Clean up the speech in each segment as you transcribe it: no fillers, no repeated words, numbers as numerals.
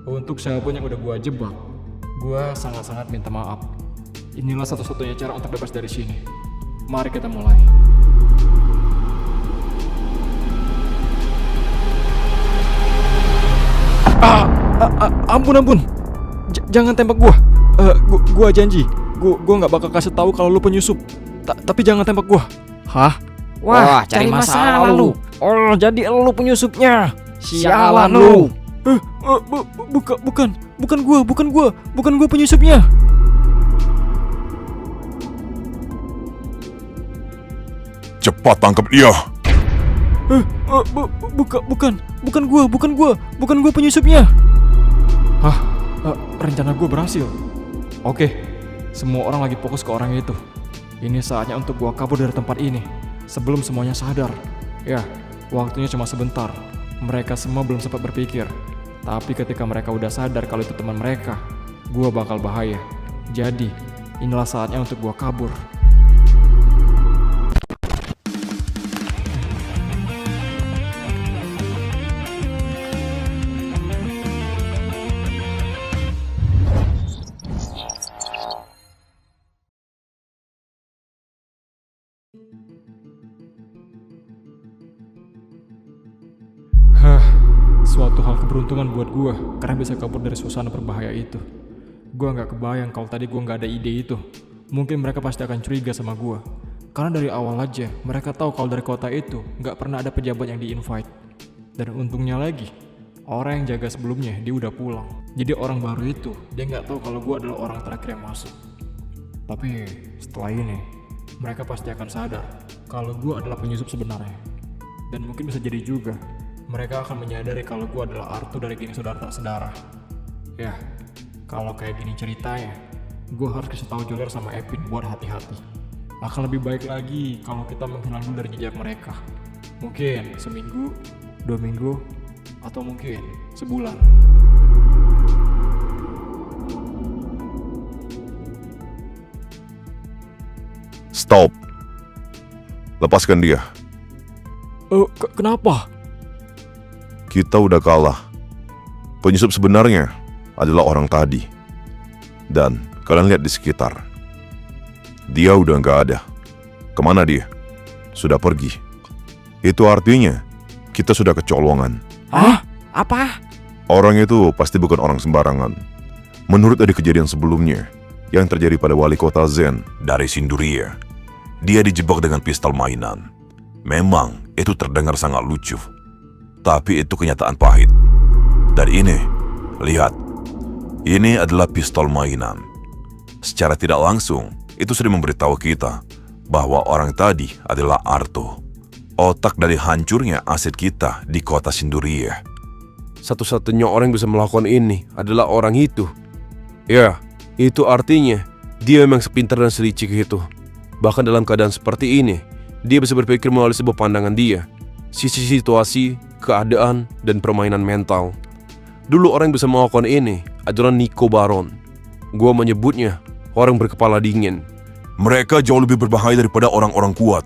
Untuk siapapun yang udah gua jebak, gua sangat-sangat minta maaf. Inilah satu-satunya cara untuk bebas dari sini. Mari kita mulai. Ampun. Jangan tembak gua. Gua janji. Gua nggak bakal kasih tahu kalau lu penyusup. Tapi jangan tembak gua. Hah? Wah, cari masalah lu. Oh, jadi lu penyusupnya. Sialan lu. Bukan gua penyusupnya. Cepat tangkap dia. Bukan gua penyusupnya. Hah? Rencana gua berhasil. Oke, semua orang lagi fokus ke orang itu. Ini saatnya untuk gua kabur dari tempat ini sebelum semuanya sadar. Ya, waktunya cuma sebentar. Mereka semua belum sempat berpikir. Tapi ketika mereka udah sadar kalau itu teman mereka, gua bakal bahaya. Jadi, inilah saatnya untuk gua kabur. Suatu hal keberuntungan buat gua karena bisa kabur dari suasana berbahaya itu. Gua nggak kebayang kalau tadi gua nggak ada ide itu. Mungkin mereka pasti akan curiga sama gua. Karena dari awal aja mereka tahu kalau dari kota itu nggak pernah ada pejabat yang di-invite. Dan untungnya lagi, orang yang jaga sebelumnya dia udah pulang. Jadi orang baru itu dia nggak tahu kalau gua adalah orang terakhir yang masuk. Tapi setelah ini mereka pasti akan sadar kalau gua adalah penyusup sebenarnya. Dan mungkin bisa jadi juga mereka akan menyadari kalau gue adalah Artu dari geng saudara tak sedarah. Ya, kalau kayak gini ceritanya, gue harus kasih tahu Joler sama Epin buat hati-hati. Akan lebih baik lagi kalau kita menghilang dulu dari jejak mereka. Mungkin seminggu, 2 minggu, atau mungkin sebulan. Stop. Lepaskan dia. Kenapa? Kita udah kalah. Penyusup sebenarnya adalah orang tadi. Dan kalian lihat di sekitar. Dia udah nggak ada. Kemana dia? Sudah pergi. Itu artinya kita sudah kecolongan. Hah? Apa? Orang itu pasti bukan orang sembarangan. Menurut dari kejadian sebelumnya yang terjadi pada wali kota Zen dari Sinduria, dia dijebak dengan pistol mainan. Memang itu terdengar sangat lucu. Tapi itu kenyataan pahit. Dan ini, lihat. Ini adalah pistol mainan. Secara tidak langsung, itu sudah memberitahu kita bahwa orang tadi adalah Arto. Otak dari hancurnya aset kita di kota Sinduria. Satu-satunya orang yang bisa melakukan ini adalah orang itu. Ya, itu artinya dia memang sepintar dan selicik itu. Bahkan dalam keadaan seperti ini, dia bisa berpikir melalui sebuah pandangan dia. Sisi situasi, keadaan, dan permainan mental. Dulu orang yang bisa melakukan ini adalah Nico Baron. Gua menyebutnya orang berkepala dingin. Mereka jauh lebih berbahaya daripada orang-orang kuat.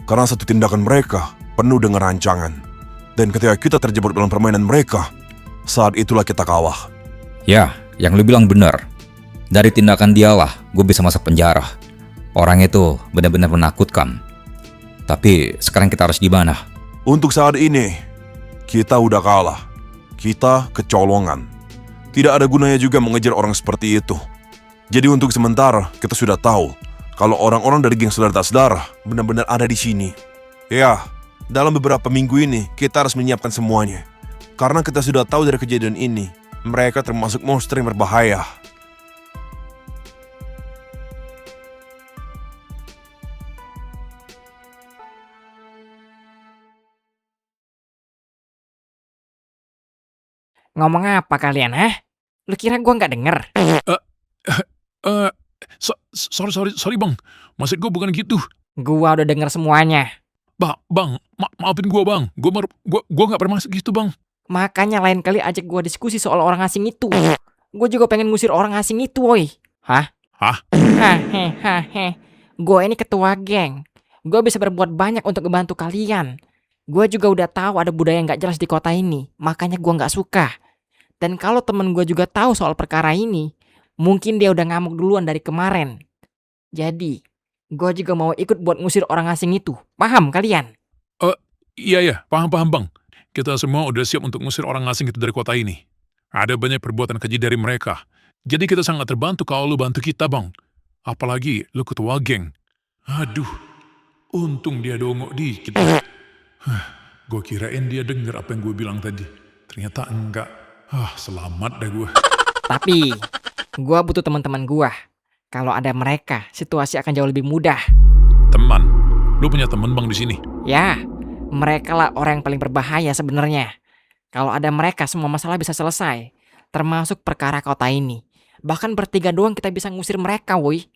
Karena satu tindakan mereka penuh dengan rancangan. Dan ketika kita terjebak dalam permainan mereka, saat itulah kita kalah. Ya, yang lu bilang benar. Dari tindakan dialah gue bisa masuk penjara. Orang itu benar-benar menakutkan. Tapi sekarang kita harus gimana? Untuk saat ini, kita udah kalah. Kita kecolongan. Tidak ada gunanya juga mengejar orang seperti itu. Jadi untuk sementara, kita sudah tahu kalau orang-orang dari geng saudara tak sedarah benar-benar ada di sini. Ya, dalam beberapa minggu ini, kita harus menyiapkan semuanya. Karena kita sudah tahu dari kejadian ini, mereka termasuk monster yang berbahaya. Ngomong apa kalian, hah? Lu kira gua nggak denger? Sorry bang, maksud gue bukan gitu. Gua udah denger semuanya. Bang, maafin gue bang, gue nggak bermaksud gitu bang. Makanya lain kali ajak gua diskusi soal orang asing itu. Gua juga pengen ngusir orang asing itu, woi. Hah? Hahehe. Gua ini ketua geng. Gua bisa berbuat banyak untuk membantu kalian. Gua juga udah tahu ada budaya nggak jelas di kota ini. Makanya gua nggak suka. Dan kalau temen gue juga tahu soal perkara ini, mungkin dia udah ngamuk duluan dari kemarin. Jadi, gue juga mau ikut buat ngusir orang asing itu. Paham kalian? Iya, paham Bang. Kita semua udah siap untuk ngusir orang asing itu dari kota ini. Ada banyak perbuatan keji dari mereka. Jadi kita sangat terbantu kalau lu bantu kita, Bang. Apalagi lu ketua geng. Aduh, untung dia dongok dikit. Gue kirain dia denger apa yang gue bilang tadi. Ternyata enggak. Selamat dah gue. Tapi, gue butuh teman-teman gue. Kalau ada mereka, situasi akan jauh lebih mudah. Teman? Lu punya teman Bang di sini? Ya, mereka lah orang yang paling berbahaya sebenarnya. Kalau ada mereka, semua masalah bisa selesai. Termasuk perkara kota ini. Bahkan bertiga doang kita bisa ngusir mereka, woi.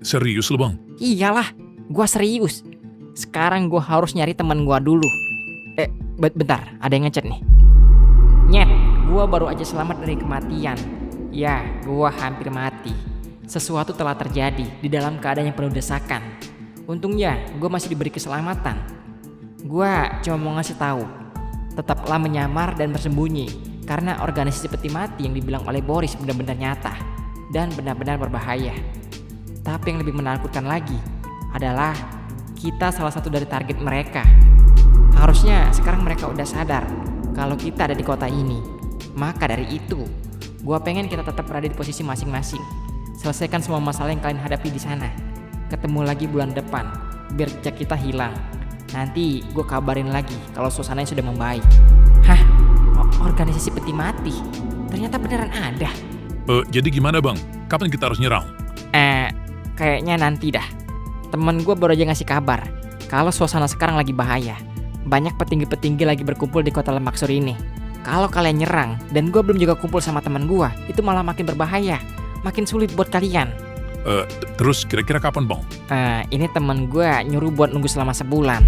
Serius lu Bang? Iyalah, gua serius. Sekarang gua harus nyari teman gua dulu. Bentar, ada yang ngechat nih. Nyet, gua baru aja selamat dari kematian. Ya, gua hampir mati. Sesuatu telah terjadi di dalam keadaan yang penuh desakan. Untungnya, gua masih diberi keselamatan. Gua cuma mau ngasih tahu, tetaplah menyamar dan bersembunyi, karena organisasi peti mati yang dibilang oleh Boris benar-benar nyata dan benar-benar berbahaya. Tapi yang lebih menakutkan lagi adalah kita salah satu dari target mereka. Harusnya sekarang mereka udah sadar kalau kita ada di kota ini. Maka dari itu, gua pengen kita tetap berada di posisi masing-masing. Selesaikan semua masalah yang kalian hadapi di sana. Ketemu lagi bulan depan, biar jejak kita hilang. Nanti gue kabarin lagi kalau suasananya sudah membaik. Hah? Organisasi peti mati? Ternyata beneran ada. Jadi gimana Bang? Kapan kita harus nyerang? Kayaknya nanti dah. Temen gue baru aja ngasih kabar kalau suasana sekarang lagi bahaya. Banyak petinggi-petinggi lagi berkumpul di kota Lemaksur ini. Kalau kalian nyerang dan gue belum juga kumpul sama teman gue, itu malah makin berbahaya. Makin sulit buat kalian. Terus kira-kira kapan Bang? Ini temen gue nyuruh buat nunggu selama sebulan.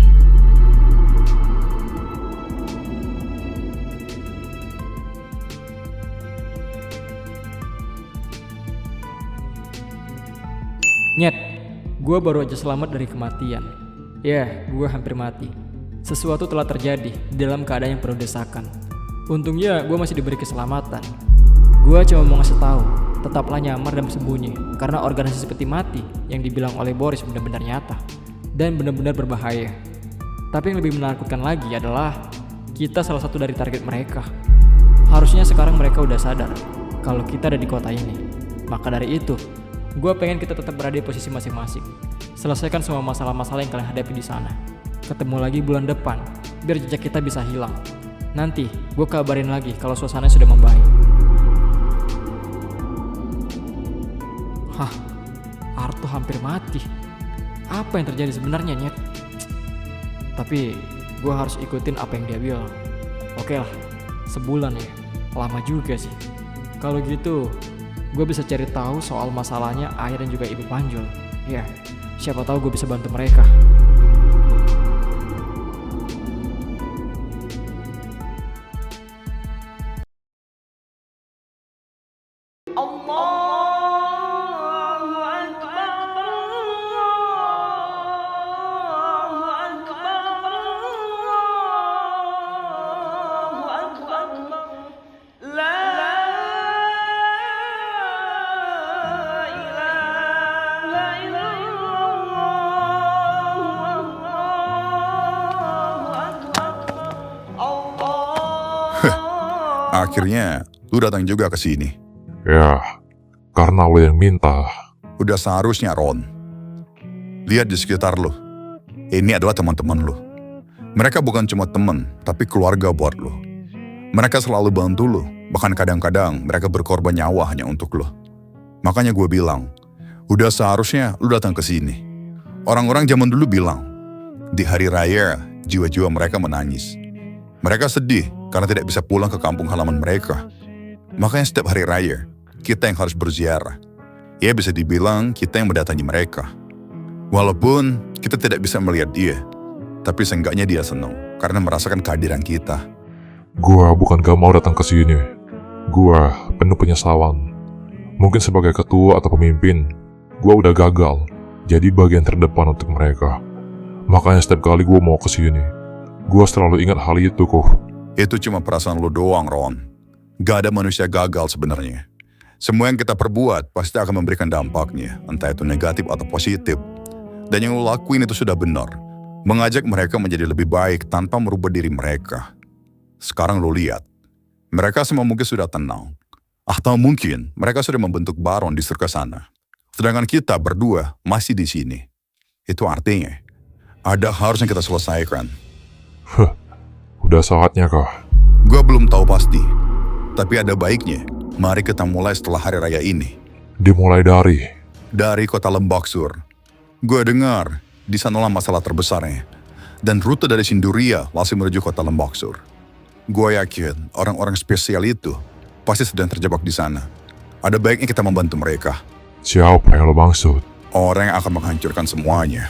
Nyet, gue baru aja selamat dari kematian. Ya, gue hampir mati. Sesuatu telah terjadi di dalam keadaan yang penuh desakan. Untungnya gue masih diberi keselamatan. Gue cuma mau ngasih tahu, tetaplah nyamar dan bersembunyi, karena organisasi peti mati yang dibilang oleh Boris benar-benar nyata dan benar-benar berbahaya. Tapi yang lebih menakutkan lagi adalah kita salah satu dari target mereka. Harusnya sekarang mereka udah sadar kalau kita ada di kota ini. Maka dari itu, gue pengen kita tetap berada di posisi masing-masing. Selesaikan semua masalah-masalah yang kalian hadapi di sana. Ketemu lagi bulan depan, biar jejak kita bisa hilang. Nanti, gue kabarin lagi kalau suasananya sudah membaik. Hah, Arto hampir mati. Apa yang terjadi sebenarnya, Nyet? Tapi, gue harus ikutin apa yang dia bilang. Oke lah, sebulan ya. Lama juga sih. Kalau gitu, gue bisa cari tahu soal masalahnya Ayah dan juga Ibu Panjul. Ya, siapa tahu gue bisa bantu mereka. Akhirnya, lu datang juga ke sini. Ya, karena lo yang minta. Udah seharusnya, Ron. Lihat di sekitar lu. Ini adalah teman-teman lu. Mereka bukan cuma teman, tapi keluarga buat lu. Mereka selalu bantu lu, bahkan kadang-kadang mereka berkorban nyawa hanya untuk lu. Makanya gue bilang, udah seharusnya lu datang ke sini. Orang-orang zaman dulu bilang, di hari raya, jiwa-jiwa mereka menangis. Mereka sedih karena tidak bisa pulang ke kampung halaman mereka. Makanya setiap hari raya, kita yang harus berziarah. Ya bisa dibilang kita yang mendatangi mereka. Walaupun kita tidak bisa melihat dia, tapi seenggaknya dia senang karena merasakan kehadiran kita. Gua bukan gak mau datang ke sini. Gua penuh penyesalan. Mungkin sebagai ketua atau pemimpin, gua udah gagal jadi bagian terdepan untuk mereka. Makanya setiap kali gua mau ke sini, gua selalu ingat hal itu kok. Itu cuma perasaan lu doang, Ron. Gak ada manusia gagal sebenarnya. Semua yang kita perbuat pasti akan memberikan dampaknya, entah itu negatif atau positif. Dan yang lo lakuin itu sudah benar. Mengajak mereka menjadi lebih baik tanpa merubah diri mereka. Sekarang lo lihat, mereka semua mungkin sudah tenang. Atau mungkin mereka sudah membentuk baron di surga sana. Sedangkan kita berdua masih di sini. Itu artinya, ada harus yang kita selesaikan. Udah saatnya kah? Gue belum tahu pasti, tapi ada baiknya. Mari kita mulai setelah hari raya ini. Dimulai Dari kota Lembaksur. Gue dengar, di sanalah masalah terbesarnya. Dan rute dari Sinduria langsung menuju kota Lembaksur. Gue yakin orang-orang spesial itu pasti sedang terjebak di sana. Ada baiknya kita membantu mereka. Siapa yang lo maksud? Orang yang akan menghancurkan semuanya.